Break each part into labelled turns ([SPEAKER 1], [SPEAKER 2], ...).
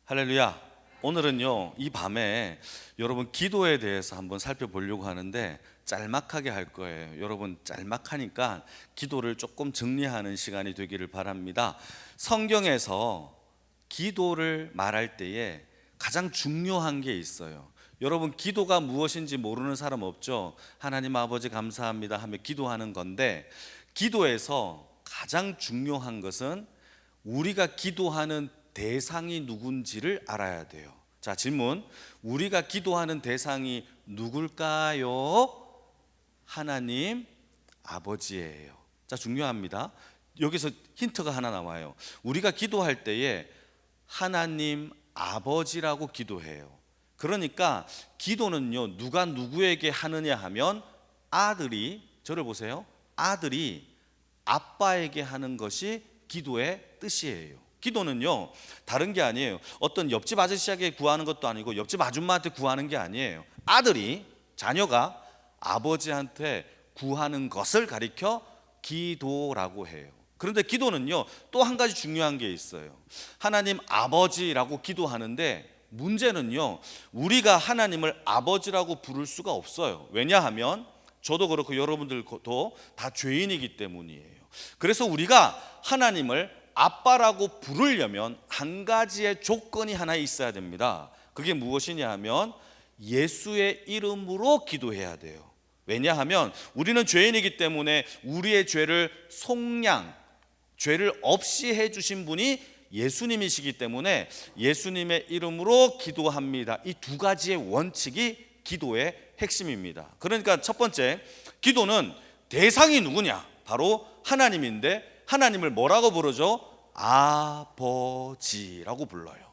[SPEAKER 1] 할렐루야. 오늘은요, 이 밤에 여러분 기도에 대해서 한번 살펴보려고 하는데 짤막하게 할 거예요. 여러분 짤막하니까 기도를 조금 정리하는 시간이 되기를 바랍니다. 성경에서 기도를 말할 때에 가장 중요한 게 있어요. 여러분 기도가 무엇인지 모르는 사람 없죠? 하나님 아버지 감사합니다 하며 기도하는 건데, 기도에서 가장 중요한 것은 우리가 기도하는 대상이 누군지를 알아야 돼요. 자, 질문. 우리가 기도하는 대상이 누굴까요? 하나님 아버지예요. 자, 중요합니다. 여기서 힌트가 하나 나와요. 우리가 기도할 때에 하나님 아버지라고 기도해요. 그러니까 기도는요, 누가 누구에게 하느냐 하면 아들이, 저를 보세요, 아들이 아빠에게 하는 것이 기도의 뜻이에요. 기도는요, 다른 게 아니에요. 어떤 옆집 아저씨에게 구하는 것도 아니고 옆집 아줌마한테 구하는 게 아니에요. 아들이, 자녀가 아버지한테 구하는 것을 가리켜 기도라고 해요. 그런데 기도는요, 또 한 가지 중요한 게 있어요. 하나님 아버지라고 기도하는데 문제는요, 우리가 하나님을 아버지라고 부를 수가 없어요. 왜냐하면 저도 그렇고 여러분들도 다 죄인이기 때문이에요. 그래서 우리가 하나님을 아빠라고 부르려면 한 가지의 조건이 하나 있어야 됩니다. 그게 무엇이냐 하면 예수의 이름으로 기도해야 돼요. 왜냐하면 우리는 죄인이기 때문에 우리의 죄를 속량, 죄를 없이 해주신 분이 예수님이시기 때문에 예수님의 이름으로 기도합니다. 이 두 가지의 원칙이 기도의 핵심입니다. 그러니까 첫 번째, 기도는 대상이 누구냐? 바로 하나님인데, 하나님을 뭐라고 부르죠? 아버지라고 불러요.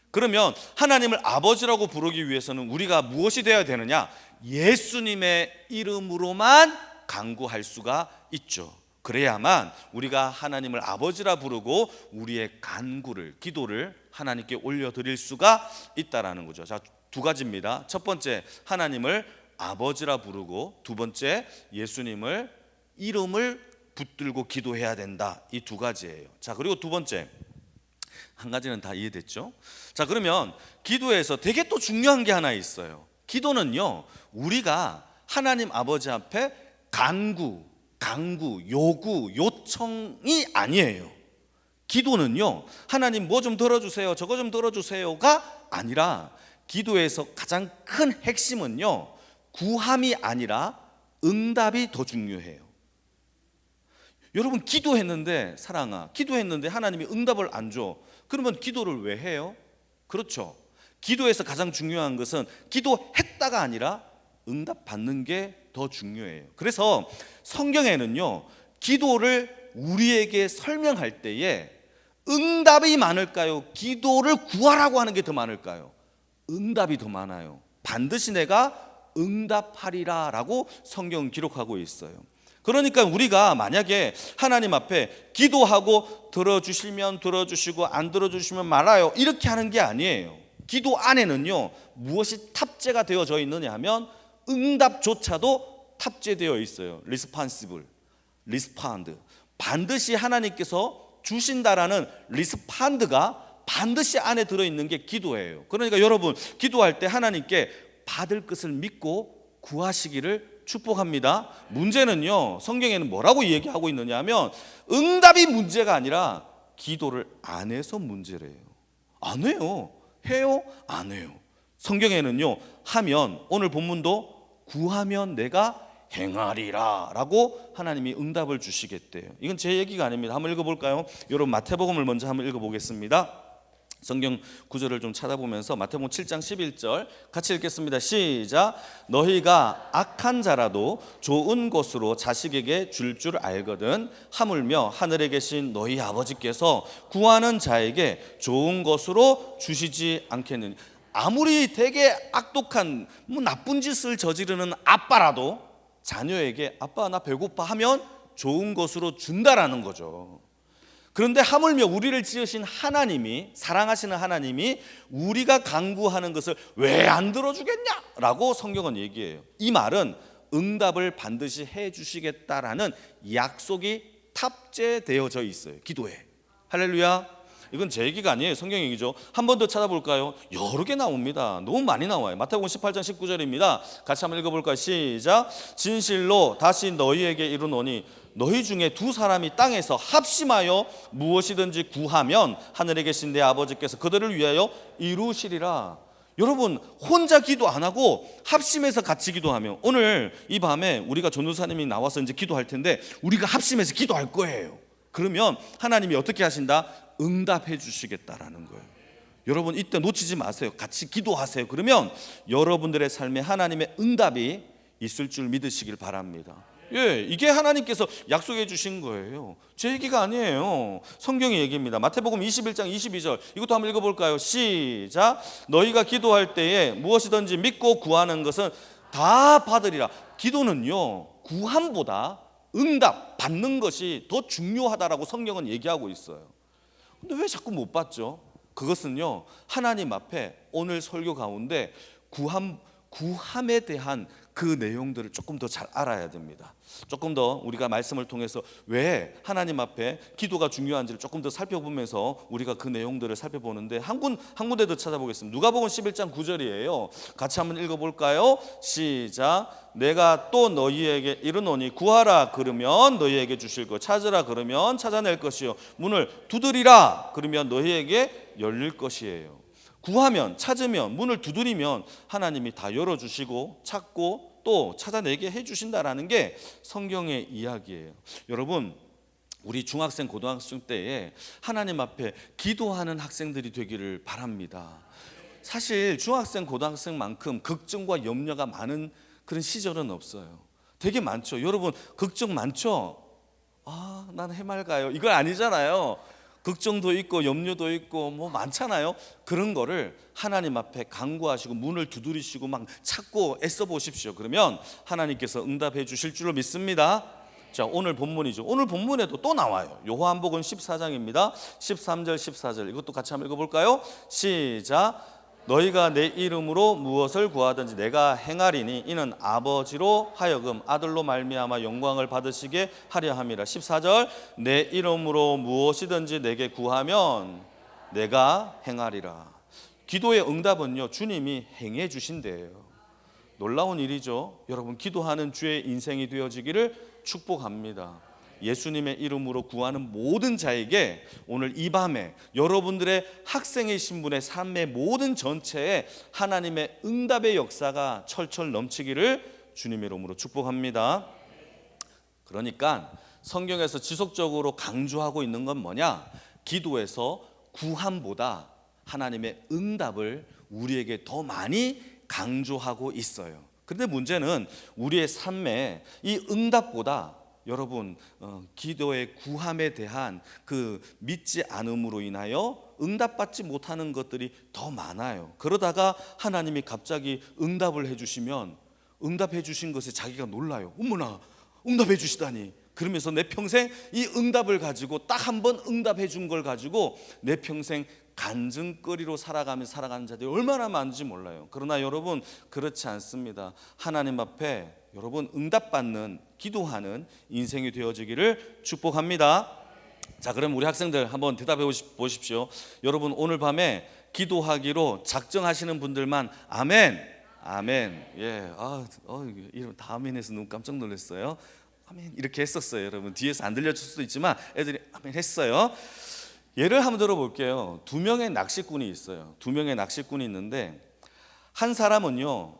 [SPEAKER 1] 그러면 하나님을 아버지라고 부르기 위해서는 우리가 무엇이 되어야 되느냐? 예수님의 이름으로만 간구할 수가 있죠. 그래야만 우리가 하나님을 아버지라 부르고 우리의 간구를, 기도를 하나님께 올려드릴 수가 있다라는 거죠. 자, 두 가지입니다. 첫 번째, 하나님을 아버지라 부르고, 두 번째, 예수님을 이름을 붙들고 기도해야 된다. 이 두 가지예요. 자, 그리고 두 번째, 한 가지는 다 이해됐죠? 자, 그러면 기도에서 되게 또 중요한 게 하나 있어요. 기도는요, 우리가 하나님 아버지 앞에 간구, 요구, 요청이 아니에요. 기도는요, 하나님 뭐 좀 들어주세요, 저거 좀 들어주세요가 아니라, 기도에서 가장 큰 핵심은요, 구함이 아니라 응답이 더 중요해요. 여러분 기도했는데, 사랑아, 기도했는데 하나님이 응답을 안 줘. 그러면 기도를 왜 해요? 그렇죠. 기도에서 가장 중요한 것은 기도했다가 아니라 응답 받는 게 더 중요해요. 그래서 성경에는요, 기도를 우리에게 설명할 때에 응답이 많을까요? 기도를 구하라고 하는 게 더 많을까요? 응답이 더 많아요. 반드시 내가 응답하리라 라고 성경은 기록하고 있어요. 그러니까 우리가 만약에 하나님 앞에 기도하고 들어주시면 들어주시고 안 들어주시면 말아요, 이렇게 하는 게 아니에요. 기도 안에는요, 무엇이 탑재가 되어져 있느냐 하면 응답조차도 탑재되어 있어요. 리스판시블, 리스판드. 반드시 하나님께서 주신다라는 리스판드가 반드시 안에 들어있는 게 기도예요. 그러니까 여러분 기도할 때 하나님께 받을 것을 믿고 구하시기를 축복합니다. 문제는요, 성경에는 뭐라고 얘기하고 있느냐 하면 응답이 문제가 아니라 기도를 안 해서 문제래요. 안 해요. 해요? 안 해요. 성경에는요, 하면, 오늘 본문도 구하면 내가 행하리라 라고 하나님이 응답을 주시겠대요. 이건 제 얘기가 아닙니다. 한번 읽어볼까요? 여러분 마태복음을 먼저 한번 읽어보겠습니다. 성경 구절을 좀 찾아보면서 마태복음 7장 11절 같이 읽겠습니다. 시작. 너희가 악한 자라도 좋은 것으로 자식에게 줄 알거든 하물며 하늘에 계신 너희 아버지께서 구하는 자에게 좋은 것으로 주시지 않겠느냐. 아무리 되게 악독한 나쁜 짓을 저지르는 아빠라도 자녀에게 아빠 나 배고파 하면 좋은 것으로 준다라는 거죠. 그런데 하물며 우리를 지으신 하나님이, 사랑하시는 하나님이 우리가 간구하는 것을 왜 안 들어주겠냐라고 성경은 얘기해요. 이 말은 응답을 반드시 해주시겠다라는 약속이 탑재되어져 있어요. 기도에. 할렐루야. 이건 제 얘기가 아니에요. 성경 얘기죠. 한 번 더 찾아볼까요? 여러 개 나옵니다. 너무 많이 나와요. 마태복음 18장 19절입니다. 같이 한번 읽어볼까요? 시작. 진실로 다시 너희에게 이르노니 너희 중에 두 사람이 땅에서 합심하여 무엇이든지 구하면 하늘에 계신 내 아버지께서 그들을 위하여 이루시리라. 여러분, 혼자 기도 안 하고 합심해서 같이 기도하면, 오늘 이 밤에 우리가 전도사님이 나와서 이제 기도할 텐데 우리가 합심해서 기도할 거예요. 그러면 하나님이 어떻게 하신다? 응답해 주시겠다라는 거예요. 여러분, 이때 놓치지 마세요. 같이 기도하세요. 그러면 여러분들의 삶에 하나님의 응답이 있을 줄 믿으시길 바랍니다. 예, 이게 하나님께서 약속해 주신 거예요. 제 얘기가 아니에요. 성경의 얘기입니다. 마태복음 21장 22절, 이것도 한번 읽어볼까요? 시작. 너희가 기도할 때에 무엇이든지 믿고 구하는 것은 다 받으리라. 기도는요, 구함보다 응답 받는 것이 더 중요하다라고 성경은 얘기하고 있어요. 근데 왜 자꾸 못 받죠? 그것은요, 하나님 앞에 오늘 설교 가운데 구함에 대한 그 내용들을 조금 더 잘 알아야 됩니다. 조금 더 우리가 말씀을 통해서 왜 하나님 앞에 기도가 중요한지를 조금 더 살펴보면서 우리가 그 내용들을 살펴보는데 한 군데 더 찾아보겠습니다. 누가복음 11장 9절이에요. 같이 한번 읽어볼까요? 시작. 내가 또 너희에게 이르노니 구하라 그러면 너희에게 주실 것, 찾으라 그러면 찾아낼 것이요, 문을 두드리라 그러면 너희에게 열릴 것이에요. 구하면, 찾으면, 문을 두드리면 하나님이 다 열어주시고 찾고 또 찾아내게 해주신다라는 게 성경의 이야기예요. 여러분, 우리 중학생, 고등학생 때에 하나님 앞에 기도하는 학생들이 되기를 바랍니다. 사실 중학생, 고등학생만큼 걱정과 염려가 많은 그런 시절은 없어요. 되게 많죠. 여러분, 걱정 많죠? 아, 난 해맑아요. 이거 아니잖아요. 걱정도 있고 염려도 있고 뭐 많잖아요. 그런 거를 하나님 앞에 간구하시고 문을 두드리시고 막 찾고 애써 보십시오. 그러면 하나님께서 응답해 주실 줄로 믿습니다. 자, 오늘 본문이죠. 오늘 본문에도 또 나와요. 요한복음 14장입니다. 13절 14절, 이것도 같이 한번 읽어볼까요? 시작. 너희가 내 이름으로 무엇을 구하든지 내가 행하리니 이는 아버지로 하여금 아들로 말미암아 영광을 받으시게 하려 함이라. 14절. 내 이름으로 무엇이든지 내게 구하면 내가 행하리라. 기도의 응답은요, 주님이 행해 주신대요. 놀라운 일이죠. 여러분, 기도하는 주의 인생이 되어지기를 축복합니다. 예수님의 이름으로 구하는 모든 자에게 오늘 이 밤에 여러분들의 학생이신 분의 삶의 모든 전체에 하나님의 응답의 역사가 철철 넘치기를 주님의 이름으로 축복합니다. 그러니까 성경에서 지속적으로 강조하고 있는 건 뭐냐? 기도에서 구함보다 하나님의 응답을 우리에게 더 많이 강조하고 있어요. 그런데 문제는 우리의 삶에 이 응답보다 여러분, 기도의 구함에 대한 그 믿지 않음으로 인하여 응답받지 못하는 것들이 더 많아요. 그러다가 하나님이 갑자기 응답을 해주시면 응답해 주신 것에 자기가 놀라요. 어머나, 응답해 주시다니. 그러면서 내 평생 이 응답을 가지고 딱 한 번 응답해 준 걸 가지고 내 평생 간증거리로 살아가는 자들이 얼마나 많은지 몰라요. 그러나 여러분, 그렇지 않습니다. 하나님 앞에 여러분 응답받는, 기도하는 인생이 되어지기를 축복합니다. 자, 그럼 우리 학생들 한번 대답해 보십시오. 여러분, 오늘 밤에 기도하기로 작정하시는 분들만 아멘, 아멘. 예, 이름 다 아멘해서 너무 깜짝 놀랐어요. 아멘 이렇게 했었어요. 여러분, 뒤에서 안 들려줄 수도 있지만 애들이 아멘 했어요. 예를 한번 들어볼게요. 두 명의 낚시꾼이 있어요. 두 명의 낚시꾼이 있는데 한 사람은요,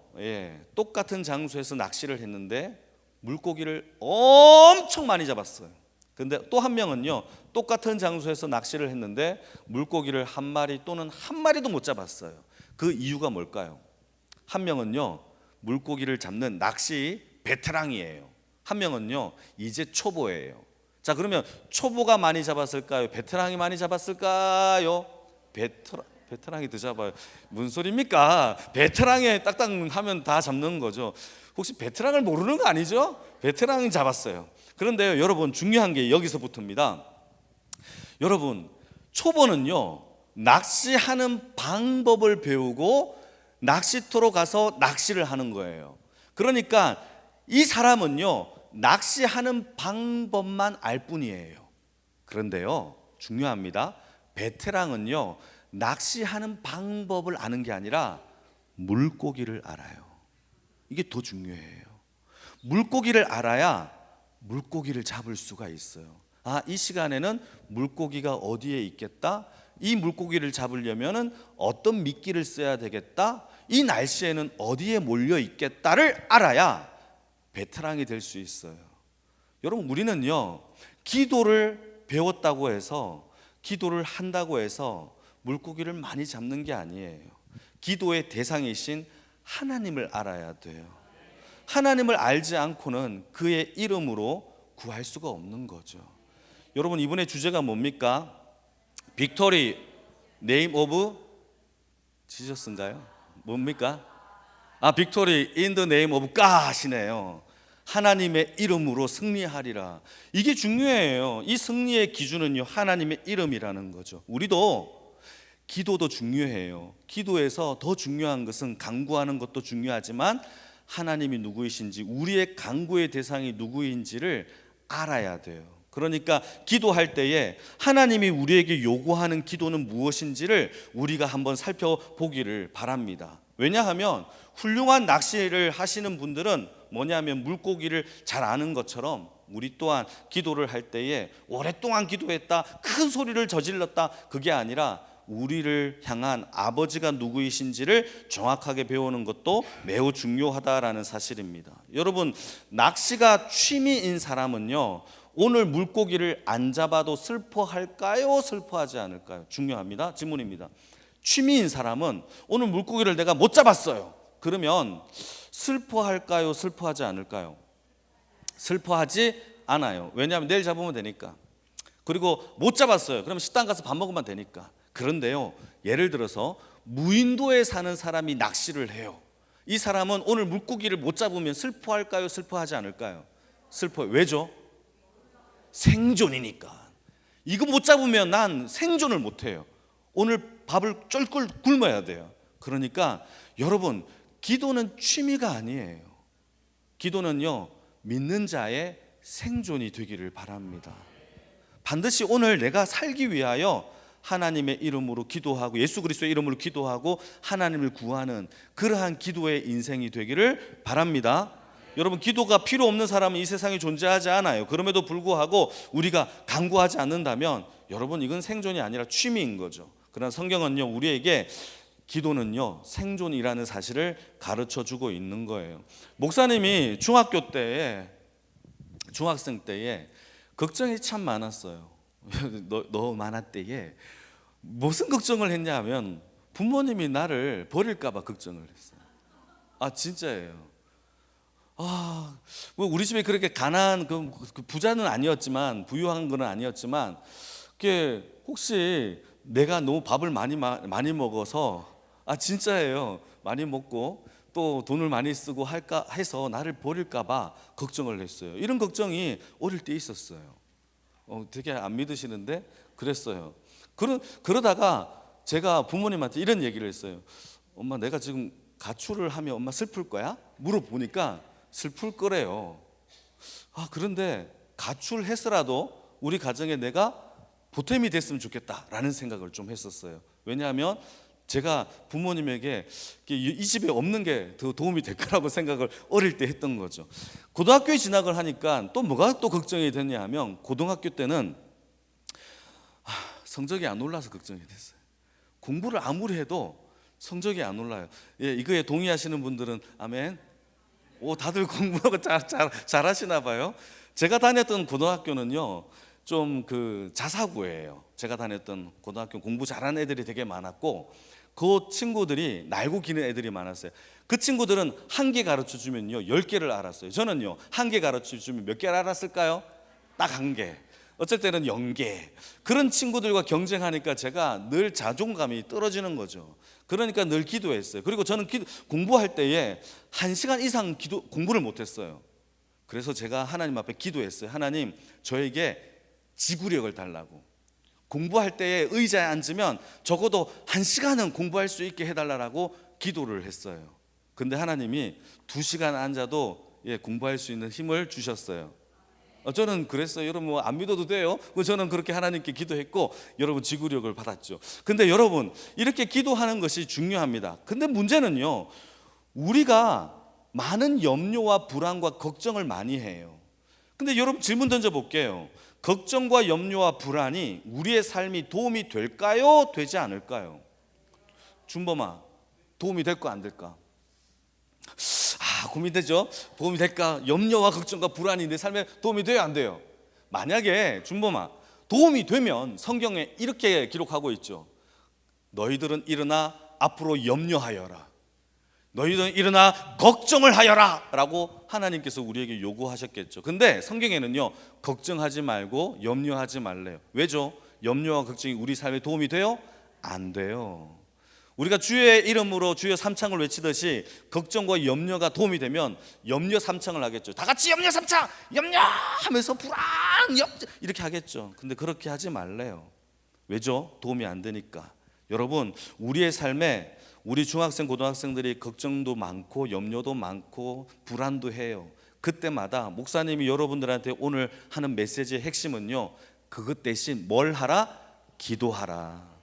[SPEAKER 1] 똑같은 장소에서 낚시를 했는데 물고기를 엄청 많이 잡았어요. 근데 또 한 명은요, 똑같은 장소에서 낚시를 했는데 물고기를 한 마리 또는 한 마리도 못 잡았어요. 그 이유가 뭘까요? 한 명은요, 물고기를 잡는 낚시 베테랑이에요. 한 명은요, 이제 초보예요. 자, 그러면 초보가 많이 잡았을까요? 베테랑이 많이 잡았을까요? 베테랑이 더 잡아요. 무슨 소리입니까? 베테랑에 딱딱 하면 다 잡는 거죠. 혹시 베테랑을 모르는 거 아니죠? 베테랑이 잡았어요. 그런데요, 여러분, 중요한 게 여기서부터입니다. 여러분, 초보는요, 낚시하는 방법을 배우고 낚시터로 가서 낚시를 하는 거예요. 그러니까 이 사람은요, 낚시하는 방법만 알 뿐이에요. 그런데요, 중요합니다. 베테랑은요, 낚시하는 방법을 아는 게 아니라 물고기를 알아요. 이게 더 중요해요. 물고기를 알아야 물고기를 잡을 수가 있어요. 아, 이 시간에는 물고기가 어디에 있겠다. 이 물고기를 잡으려면은 어떤 미끼를 써야 되겠다. 이 날씨에는 어디에 몰려 있겠다를 알아야 베테랑이 될 수 있어요. 여러분, 우리는요, 기도를 배웠다고 해서, 기도를 한다고 해서 물고기를 많이 잡는 게 아니에요. 기도의 대상이신 하나님을 알아야 돼요. 하나님을 알지 않고는 그의 이름으로 구할 수가 없는 거죠. 여러분, 이번에 주제가 뭡니까? 빅토리 네임 오브 지저스인가요? 뭡니까? 빅토리 인 더 네임 오브 갓이네요. 하나님의 이름으로 승리하리라. 이게 중요해요. 이 승리의 기준은요, 하나님의 이름이라는 거죠. 우리도 기도도 중요해요. 기도에서 더 중요한 것은 간구하는 것도 중요하지만 하나님이 누구이신지, 우리의 간구의 대상이 누구인지를 알아야 돼요. 그러니까 기도할 때에 하나님이 우리에게 요구하는 기도는 무엇인지를 우리가 한번 살펴보기를 바랍니다. 왜냐하면 훌륭한 낚시를 하시는 분들은 뭐냐면 물고기를 잘 아는 것처럼 우리 또한 기도를 할 때에 오랫동안 기도했다, 큰 소리를 저질렀다, 그게 아니라 우리를 향한 아버지가 누구이신지를 정확하게 배우는 것도 매우 중요하다라는 사실입니다. 여러분, 낚시가 취미인 사람은요, 오늘 물고기를 안 잡아도 슬퍼할까요? 슬퍼하지 않을까요? 중요합니다. 질문입니다. 취미인 사람은 오늘 물고기를 내가 못 잡았어요. 그러면 슬퍼할까요? 슬퍼하지 않을까요? 슬퍼하지 않아요. 왜냐하면 내일 잡으면 되니까. 그리고 못 잡았어요. 그러면 식당 가서 밥 먹으면 되니까. 그런데요, 예를 들어서 무인도에 사는 사람이 낚시를 해요. 이 사람은 오늘 물고기를 못 잡으면 슬퍼할까요? 슬퍼하지 않을까요? 슬퍼요. 왜죠? 생존이니까. 이거 못 잡으면 난 생존을 못 해요. 오늘 밥을 쩔꿀 굶어야 돼요. 그러니까 여러분, 기도는 취미가 아니에요. 기도는요, 믿는 자의 생존이 되기를 바랍니다. 반드시 오늘 내가 살기 위하여 하나님의 이름으로 기도하고 예수 그리스도의 이름으로 기도하고 하나님을 구하는 그러한 기도의 인생이 되기를 바랍니다. 여러분, 기도가 필요 없는 사람은 이 세상에 존재하지 않아요. 그럼에도 불구하고 우리가 간구하지 않는다면 여러분, 이건 생존이 아니라 취미인 거죠. 그러나 성경은요, 우리에게 기도는요, 생존이라는 사실을 가르쳐 주고 있는 거예요. 목사님이 중학생 때에 걱정이 참 많았어요. 너무 많았대에 무슨 걱정을 했냐 하면 부모님이 나를 버릴까 봐 걱정을 했어요. 진짜예요. 뭐 우리 집에 그렇게 가난한 그 부자는 아니었지만, 부유한 건 아니었지만, 그게 혹시 내가 너무 밥을 많이 먹어서, 진짜예요, 많이 먹고 또 돈을 많이 쓰고 할까 해서 나를 버릴까 봐 걱정을 했어요. 이런 걱정이 어릴 때 있었어요. 되게 안 믿으시는데 그랬어요. 그러다가 제가 부모님한테 이런 얘기를 했어요. 엄마, 내가 지금 가출을 하면 엄마 슬플 거야? 물어보니까 슬플 거래요. 그런데 가출했으라도 우리 가정에 내가 보탬이 됐으면 좋겠다라는 생각을 좀 했었어요. 왜냐하면 제가 부모님에게 이 집에 없는 게 더 도움이 될 거라고 생각을 어릴 때 했던 거죠. 고등학교에 진학을 하니까 또 뭐가 또 걱정이 됐냐 하면, 고등학교 때는 성적이 안 올라서 걱정이 됐어요. 공부를 아무리 해도 성적이 안 올라요. 이거에 동의하시는 분들은 아멘. 다들 공부하고 잘하시나 봐요. 제가 다녔던 고등학교는요, 좀 자사고예요. 제가 다녔던 고등학교 공부 잘하는 애들이 되게 많았고, 그 친구들이 날고 기는 애들이 많았어요. 그 친구들은 한 개 가르쳐 주면요 10개를 알았어요. 저는요, 한 개 가르쳐 주면 몇 개를 알았을까요? 딱 한 개. 어쩔 때는 0개. 그런 친구들과 경쟁하니까 제가 늘 자존감이 떨어지는 거죠. 그러니까 늘 기도했어요. 그리고 저는 공부할 때에 1시간 이상 공부를 못했어요. 그래서 제가 하나님 앞에 기도했어요. 하나님, 저에게 지구력을 달라고. 공부할 때에 의자에 앉으면 적어도 1시간은 공부할 수 있게 해달라고 기도를 했어요. 근데 하나님이 2시간 앉아도 공부할 수 있는 힘을 주셨어요. 저는 그랬어요. 여러분 뭐 안 믿어도 돼요. 저는 그렇게 하나님께 기도했고 여러분 지구력을 받았죠. 근데 여러분 이렇게 기도하는 것이 중요합니다. 근데 문제는요, 우리가 많은 염려와 불안과 걱정을 많이 해요. 근데 여러분 질문 던져볼게요. 걱정과 염려와 불안이 우리의 삶이 도움이 될까요? 되지 않을까요? 준범아, 도움이 될까 안 될까? 고민되죠? 도움이 될까? 염려와 걱정과 불안이 내 삶에 도움이 돼요 안 돼요? 만약에 준범아 도움이 되면 성경에 이렇게 기록하고 있죠. 너희들은 일어나 앞으로 염려하여라, 너희들은 일어나 걱정을 하여라 라고 하나님께서 우리에게 요구하셨겠죠. 근데 성경에는요, 걱정하지 말고 염려하지 말래요. 왜죠? 염려와 걱정이 우리 삶에 도움이 돼요? 안 돼요. 우리가 주의 이름으로 주여 삼창을 외치듯이 걱정과 염려가 도움이 되면 염려 삼창을 하겠죠. 다 같이 염려 삼창! 염려하면서 불안! 이렇게 하겠죠. 근데 그렇게 하지 말래요. 왜죠? 도움이 안 되니까. 여러분, 우리의 삶에 우리 중학생, 고등학생들이 걱정도 많고 염려도 많고 불안도 해요. 그때마다 목사님이 여러분들한테 오늘 하는 메시지의 핵심은요, 그것 대신 뭘 하라? 기도하라.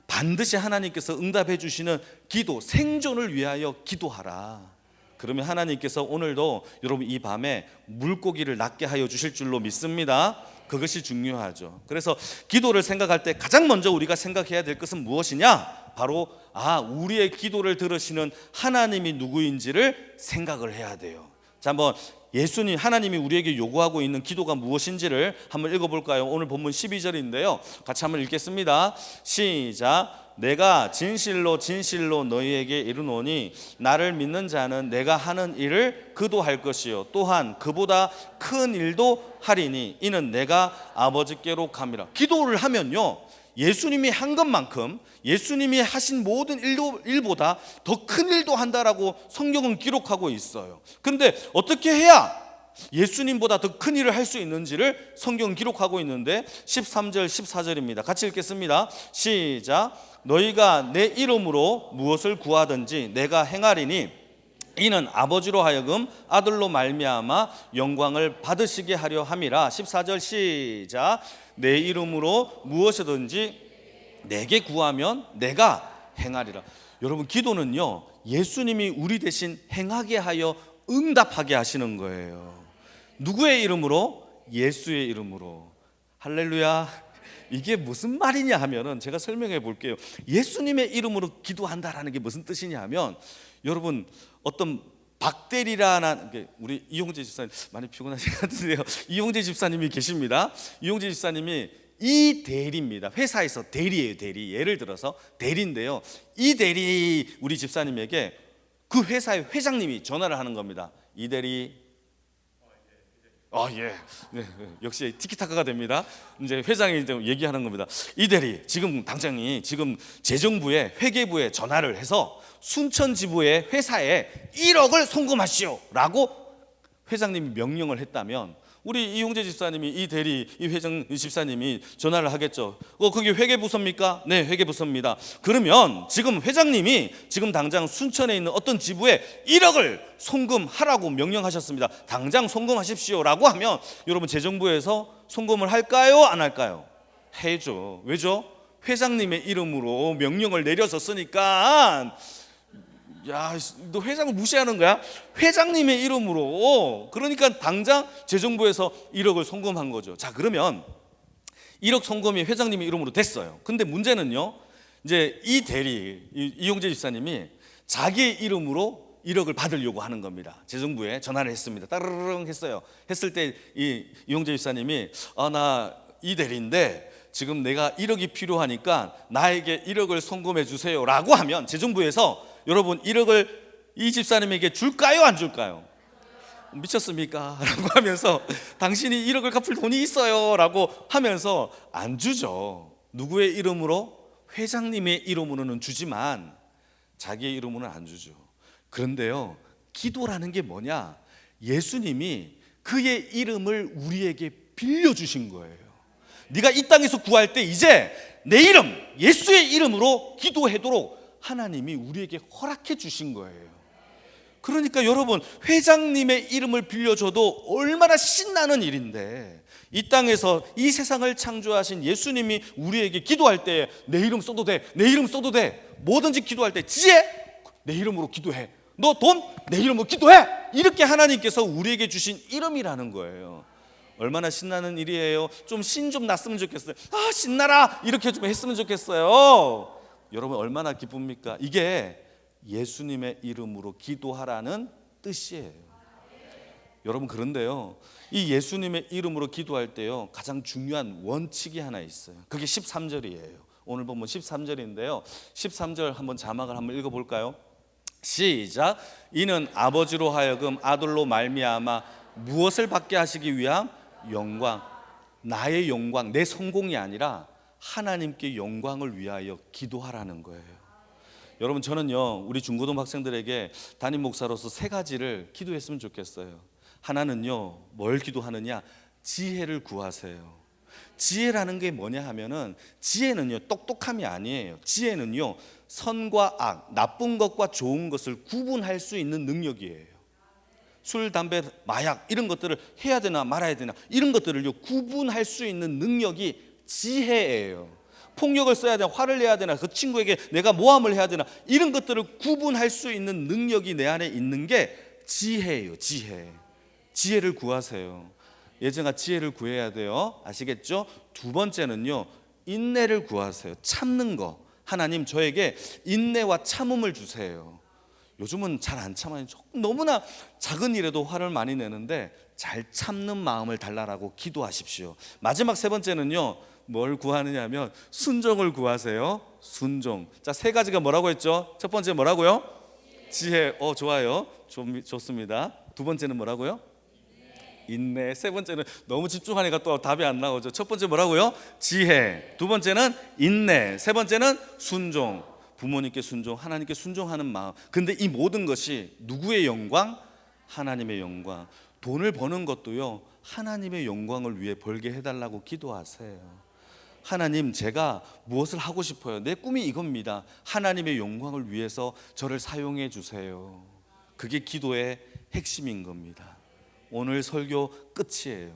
[SPEAKER 1] 반드시 하나님께서 응답해 주시는 기도, 생존을 위하여 기도하라. 그러면 하나님께서 오늘도 여러분 이 밤에 물고기를 낫게 하여 주실 줄로 믿습니다. 그것이 중요하죠. 그래서 기도를 생각할 때 가장 먼저 우리가 생각해야 될 것은 무엇이냐? 바로 우리의 기도를 들으시는 하나님이 누구인지를 생각을 해야 돼요. 자, 한번 예수님, 하나님이 우리에게 요구하고 있는 기도가 무엇인지를 한번 읽어볼까요? 오늘 본문 12절인데요 같이 한번 읽겠습니다. 시작. 내가 진실로 진실로 너희에게 이르노니 나를 믿는 자는 내가 하는 일을 그도 할 것이요 또한 그보다 큰 일도 하리니 이는 내가 아버지께로 감이라. 기도를 하면요, 예수님이 한 것만큼 예수님이 하신 모든 일보다 더 큰 일도 한다라고 성경은 기록하고 있어요. 그런데 어떻게 해야 예수님보다 더 큰 일을 할 수 있는지를 성경은 기록하고 있는데 13절 14절입니다 같이 읽겠습니다. 시작. 너희가 내 이름으로 무엇을 구하든지 내가 행하리니 이는 아버지로 하여금 아들로 말미암아 영광을 받으시게 하려 함이라. 14절 시작. 내 이름으로 무엇이든지 내게 구하면 내가 행하리라. 여러분, 기도는요, 예수님이 우리 대신 행하게 하여 응답하게 하시는 거예요. 누구의 이름으로? 예수의 이름으로. 할렐루야. 이게 무슨 말이냐 하면은 제가 설명해 볼게요. 예수님의 이름으로 기도한다라는 게 무슨 뜻이냐 하면, 여러분 어떤 박대리라는, 우리 이용재 집사님 많이 피곤하신 것 같은데요, 이용재 집사님이 계십니다. 이용재 집사님이 이 대리입니다. 회사에서 대리예요, 대리. 예를 들어서 대리인데요, 이 대리 우리 집사님에게 그 회사의 회장님이 전화를 하는 겁니다. 이 대리. 예. 네, 역시 티키타카가 됩니다. 이제 회장이 얘기하는 겁니다. 이 대리, 지금 당장이 지금 재정부에 회계부에 전화를 해서 순천지부의 회사에 1억을 송금하시오라고 회장님이 명령을 했다면, 우리 이용재 집사님이 이 대리, 이 회장 집사님이 전화를 하겠죠. 거기 회계부서입니까? 네, 회계부서입니다. 그러면 지금 회장님이 지금 당장 순천에 있는 어떤 지부에 1억을 송금하라고 명령하셨습니다. 당장 송금하십시오라고 하면 여러분, 재정부에서 송금을 할까요? 안 할까요? 해죠. 왜죠? 회장님의 이름으로 명령을 내려줬으니까. 야, 너 회장을 무시하는 거야? 회장님의 이름으로. 그러니까 당장 재정부에서 1억을 송금한 거죠. 자, 그러면 1억 송금이 회장님의 이름으로 됐어요. 근데 문제는요, 이제 이 대리, 이용재 집사님이 자기의 이름으로 1억을 받으려고 하는 겁니다. 재정부에 전화를 했습니다. 따르릉 했어요. 했을 때 이용재 집사님이 나 이 대리인데 지금 내가 1억이 필요하니까 나에게 1억을 송금해 주세요 라고 하면 재정부에서 여러분 1억을 이 집사님에게 줄까요? 안 줄까요? 미쳤습니까? 라고 하면서 당신이 1억을 갚을 돈이 있어요 라고 하면서 안 주죠. 누구의 이름으로? 회장님의 이름으로는 주지만 자기의 이름으로는 안 주죠. 그런데요, 기도라는 게 뭐냐? 예수님이 그의 이름을 우리에게 빌려주신 거예요. 네가 이 땅에서 구할 때 이제 내 이름, 예수의 이름으로 기도하도록 하나님이 우리에게 허락해 주신 거예요. 그러니까 여러분, 회장님의 이름을 빌려줘도 얼마나 신나는 일인데, 이 땅에서 이 세상을 창조하신 예수님이 우리에게 기도할 때 내 이름 써도 돼, 내 이름 써도 돼, 뭐든지 기도할 때 지혜, 내 이름으로 기도해, 너 돈, 내 이름으로 기도해, 이렇게 하나님께서 우리에게 주신 이름이라는 거예요. 얼마나 신나는 일이에요. 좀 신 좀 났으면 좋겠어요. 아, 신나라, 이렇게 좀 했으면 좋겠어요. 여러분, 얼마나 기쁩니까? 이게 예수님의 이름으로 기도하라는 뜻이에요. 여러분, 그런데요, 이 예수님의 이름으로 기도할 때요, 가장 중요한 원칙이 하나 있어요. 그게 13절이에요. 오늘 보면 13절인데요 13절 한번 자막을 한번 읽어볼까요? 시작. 이는 아버지로 하여금 아들로 말미암아 무엇을 받게 하시기 위함? 영광. 나의 영광, 내 성공이 아니라 하나님께 영광을 위하여 기도하라는 거예요. 여러분, 저는요, 우리 중고등 학생들에게 담임 목사로서 세 가지를 기도했으면 좋겠어요. 하나는요, 뭘 기도하느냐? 지혜를 구하세요. 지혜라는 게 뭐냐 하면은, 지혜는요, 똑똑함이 아니에요. 지혜는요, 선과 악, 나쁜 것과 좋은 것을 구분할 수 있는 능력이에요. 술, 담배, 마약 이런 것들을 해야 되나 말아야 되나 이런 것들을 구분할 수 있는 능력이 지혜예요. 폭력을 써야 되나, 화를 내야 되나, 그 친구에게 내가 모함을 해야 되나, 이런 것들을 구분할 수 있는 능력이 내 안에 있는 게 지혜예요. 지혜를 구하세요. 예정아, 지혜를 구해야 돼요. 아시겠죠? 두 번째는요, 인내를 구하세요. 참는 거. 하나님, 저에게 인내와 참음을 주세요. 요즘은 잘 안 참아요. 너무나 작은 일에도 화를 많이 내는데 잘 참는 마음을 달라라고 기도하십시오. 마지막 세 번째는요, 뭘 구하느냐 하면 순종을 구하세요. 순종. 자, 세 가지가 뭐라고 했죠? 첫 번째 뭐라고요? 지혜. 좋아요. 좋습니다. 두 번째는 뭐라고요? 인내. 세 번째는 너무 집중하니까 또 답이 안 나오죠. 첫 번째 뭐라고요? 지혜. 두 번째는 인내. 세 번째는 순종. 부모님께 순종, 하나님께 순종하는 마음. 근데 이 모든 것이 누구의 영광? 하나님의 영광. 돈을 버는 것도요, 하나님의 영광을 위해 벌게 해달라고 기도하세요. 하나님, 제가 무엇을 하고 싶어요? 내 꿈이 이겁니다. 하나님의 영광을 위해서 저를 사용해 주세요. 그게 기도의 핵심인 겁니다. 오늘 설교 끝이에요.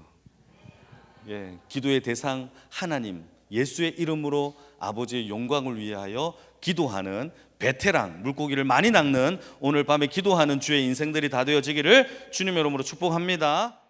[SPEAKER 1] 기도의 대상 하나님, 예수의 이름으로 아버지의 영광을 위하여 기도하는 베테랑, 물고기를 많이 낚는 오늘 밤에 기도하는 주의 인생들이 다 되어지기를 주님의 이름으로 축복합니다.